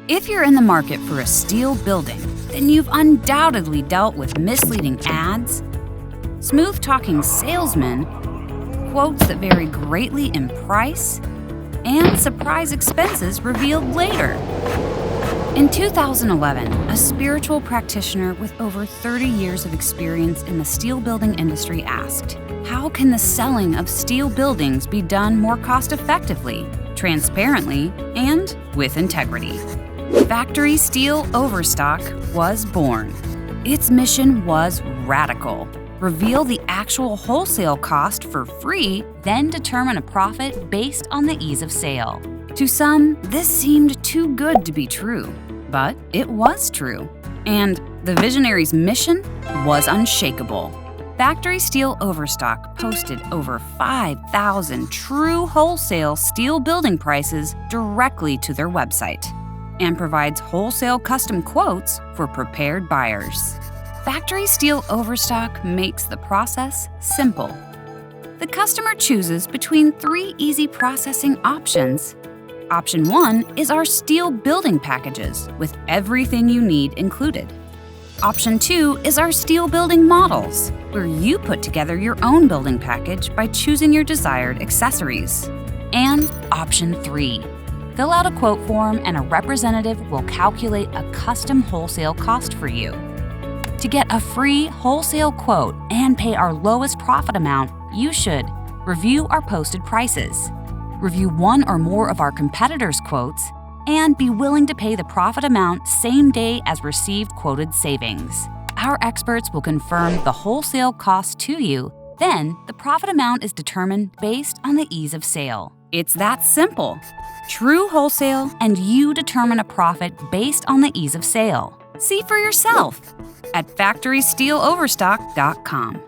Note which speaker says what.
Speaker 1: If you're in the market for a steel building, then you've undoubtedly dealt with misleading ads, smooth-talking salesmen, quotes that vary greatly in price, and surprise expenses revealed later. In 2011, a spiritual practitioner with over 30 years of experience in the steel building industry asked, how can the selling of steel buildings be done more cost-effectively, transparently, and with integrity? Factory Steel Overstock was born. Its mission was radical. Reveal the actual wholesale cost for free, then determine a profit based on the ease of sale. To some, this seemed too good to be true, but it was true. And the visionary's mission was unshakable. Factory Steel Overstock posted over 5,000 true wholesale steel building prices directly to their website and provides wholesale custom quotes for prepared buyers. Factory Steel Overstock makes the process simple. The customer chooses between 3 easy processing options. Option 1 is our steel building packages with everything you need included. Option 2 is our steel building models, where you put together your own building package by choosing your desired accessories. And Option 3. Fill out a quote form and a representative will calculate a custom wholesale cost for you. To get a free wholesale quote and pay our lowest profit amount, you should review our posted prices, review one or more of our competitors' quotes, and be willing to pay the profit amount same day as received quoted savings. Our experts will confirm the wholesale cost to you, then the profit amount is determined based on the ease of sale. It's that simple. True wholesale, and you determine a profit based on the ease of sale. See for yourself at factorysteeloverstock.com.